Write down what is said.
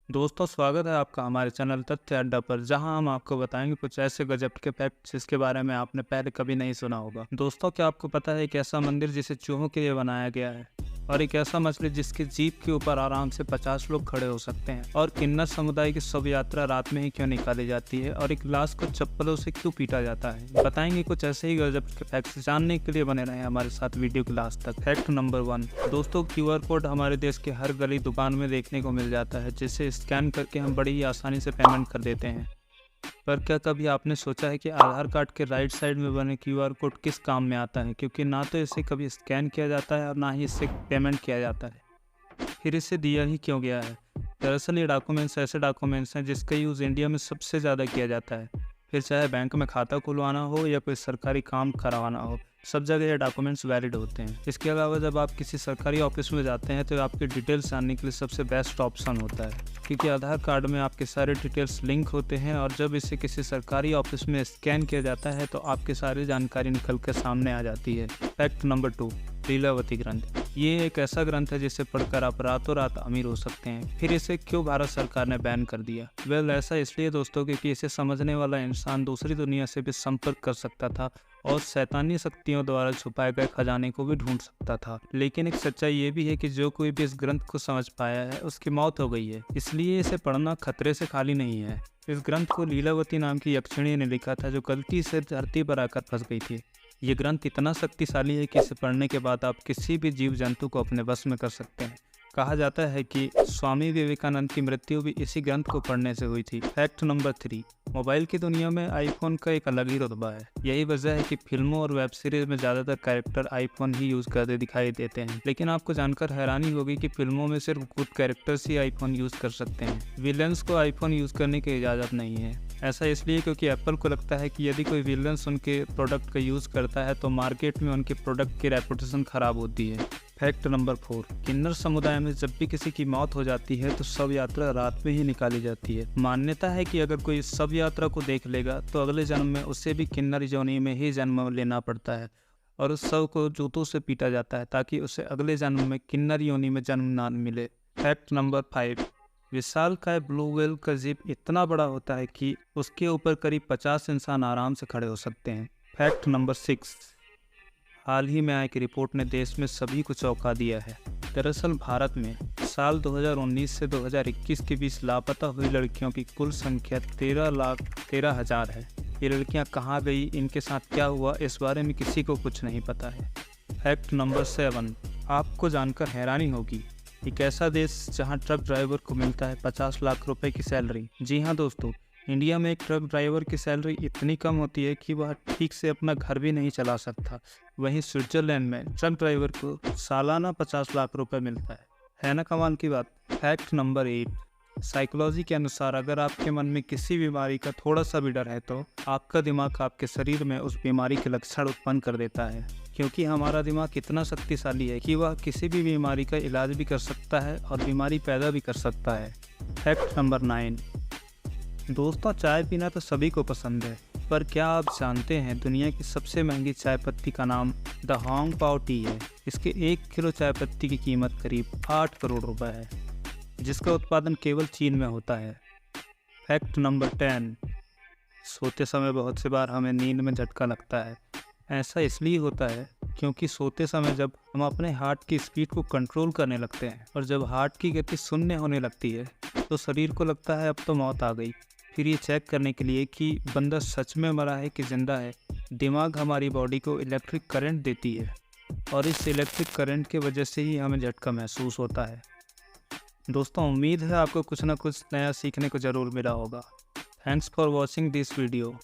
दोस्तों, स्वागत है आपका हमारे चैनल तथ्य अड्डा पर, जहां हम आपको बताएंगे कुछ ऐसे गजब के फैक्ट जिसके बारे में आपने पहले कभी नहीं सुना होगा। दोस्तों, क्या आपको पता है एक ऐसा मंदिर जिसे चूहों के लिए बनाया गया है, और एक ऐसा मछली जिसकी जीभ के ऊपर आराम से 50 लोग खड़े हो सकते हैं, और किन्नर समुदाय की शव यात्रा रात में ही क्यों निकाली जाती है, और एक लाश को चप्पलों से क्यों पीटा जाता है। बताएंगे कुछ ऐसे ही गजब के फैक्ट्स। जानने के लिए बने रहें हमारे साथ वीडियो के लास्ट तक। Fact number 1। दोस्तों, QR कोड हमारे देश के हर गली दुकान में देखने को मिल जाता है, जिसे स्कैन करके हम बड़ी ही आसानी से पेमेंट कर देते हैं। पर क्या कभी आपने सोचा है कि आधार कार्ड के राइट साइड में बने QR कोड किस काम में आता है? क्योंकि ना तो इसे कभी स्कैन किया जाता है और ना ही इससे पेमेंट किया जाता है। फिर इसे दिया ही क्यों गया है? दरअसल ये डॉक्यूमेंट्स ऐसे डॉक्यूमेंट्स हैं जिसका यूज़ इंडिया में सबसे ज़्यादा किया जाता है। फिर चाहे बैंक में खाता खुलवाना हो या कोई सरकारी काम करवाना हो, सब जगह ये डॉक्यूमेंट्स वैलिड होते हैं। इसके अलावा जब आप किसी सरकारी ऑफिस में जाते हैं तो आपकी डिटेल्स जानने के लिए सबसे बेस्ट ऑप्शन होता है, क्योंकि आधार कार्ड में आपके सारे डिटेल्स लिंक होते हैं, और जब इसे किसी सरकारी ऑफिस में स्कैन किया जाता है तो आपकी सारी जानकारी निकल कर सामने आ जाती है। Fact number 2। लीलावती ग्रंथ। ये एक ऐसा ग्रंथ है जिसे पढ़कर आप रातों रात अमीर हो सकते हैं। फिर इसे क्यों भारत सरकार ने बैन कर दिया? वेल, ऐसा इसलिए दोस्तों क्योंकि इसे समझने वाला इंसान दूसरी दुनिया से भी संपर्क कर सकता था और शैतानी शक्तियों द्वारा छुपाए गए खजाने को भी ढूंढ सकता था। लेकिन एक सच्चाई ये भी है कि जो कोई भी इस ग्रंथ को समझ पाया है उसकी मौत हो गई है, इसलिए इसे पढ़ना खतरे से खाली नहीं है। इस ग्रंथ को लीलावती नाम की यक्षिणी ने लिखा था, जो गलती से धरती पर आकर फंस गई थी। ये ग्रंथ इतना शक्तिशाली है कि इसे पढ़ने के बाद आप किसी भी जीव जंतु को अपने वश में कर सकते हैं। कहा जाता है कि स्वामी विवेकानंद की मृत्यु भी इसी ग्रंथ को पढ़ने से हुई थी। Fact number 3। मोबाइल की दुनिया में आईफोन का एक अलग ही रुतबा है। यही वजह है कि फिल्मों और वेब सीरीज में ज़्यादातर कैरेक्टर आईफोन ही यूज़ करते दिखाई देते हैं। लेकिन आपको जानकर हैरानी होगी कि फिल्मों में सिर्फ कुछ कैरेक्टर्स ही आईफोन यूज़ कर सकते हैं। विलेंस को आईफोन यूज़ करने की इजाज़त नहीं है। ऐसा इसलिए क्योंकि एप्पल को लगता है कि यदि कोई विलेंस उनके प्रोडक्ट का यूज़ करता है तो मार्केट में उनके प्रोडक्ट की रेपुटेशन ख़राब होती है। Fact number 4। किन्नर समुदाय में जब भी किसी की मौत हो जाती है तो शव यात्रा रात में ही निकाली जाती है। मान्यता है कि अगर कोई शव यात्रा को देख लेगा तो अगले जन्म में उसे भी किन्नर योनि में ही जन्म लेना पड़ता है, और उस शव को जूतों से पीटा जाता है ताकि उसे अगले जन्म में किन्नर योनि में जन्म ना मिले। Fact number 5। विशालकाय ब्लू व्हेल का जीभ इतना बड़ा होता है कि उसके ऊपर करीब 50 इंसान आराम से खड़े हो सकते हैं। Fact number 6। हाल ही में आई एक रिपोर्ट ने देश में सभी को चौंका दिया है। दरअसल भारत में साल 2019 से 2021 के बीच लापता हुई लड़कियों की कुल संख्या 13,13,000 है। ये लड़कियां कहाँ गई, इनके साथ क्या हुआ, इस बारे में किसी को कुछ नहीं पता है। Fact number 7। आपको जानकर हैरानी होगी, एक ऐसा देश जहां ट्रक ड्राइवर को मिलता है 50 लाख रुपए की सैलरी। जी हाँ दोस्तों, इंडिया में एक ट्रक ड्राइवर की सैलरी इतनी कम होती है कि वह ठीक से अपना घर भी नहीं चला सकता। वहीं स्विट्जरलैंड में ट्रक ड्राइवर को सालाना 50 लाख रुपए मिलता है ना कमाल की बात। Fact number 8। साइकोलॉजी के अनुसार अगर आपके मन में किसी बीमारी का थोड़ा सा भी डर है तो आपका दिमाग आपके शरीर में उस बीमारी के लक्षण उत्पन्न कर देता है, क्योंकि हमारा दिमाग इतना शक्तिशाली है कि वह किसी भी बीमारी का इलाज भी कर सकता है और बीमारी पैदा भी कर सकता है। Fact number 9। दोस्तों, चाय पीना तो सभी को पसंद है, पर क्या आप जानते हैं दुनिया की सबसे महंगी चाय पत्ती का नाम द होंग पाओ टी है। इसके 1 किलो चाय पत्ती की कीमत करीब 8 करोड़ रुपए है, जिसका उत्पादन केवल चीन में होता है। Fact number 10। सोते समय बहुत से बार हमें नींद में झटका लगता है। ऐसा इसलिए होता है क्योंकि सोते समय जब हम अपने हार्ट की स्पीड को कंट्रोल करने लगते हैं और जब हार्ट की गति शून्य होने लगती है तो शरीर को लगता है अब तो मौत आ गई। फिर ये चेक करने के लिए कि बंदा सच में मरा है कि जिंदा है, दिमाग हमारी बॉडी को इलेक्ट्रिक करंट देती है, और इस इलेक्ट्रिक करंट की वजह से ही हमें झटका महसूस होता है। दोस्तों, उम्मीद है आपको कुछ ना कुछ नया सीखने को ज़रूर मिला होगा। Thanks for watching this video.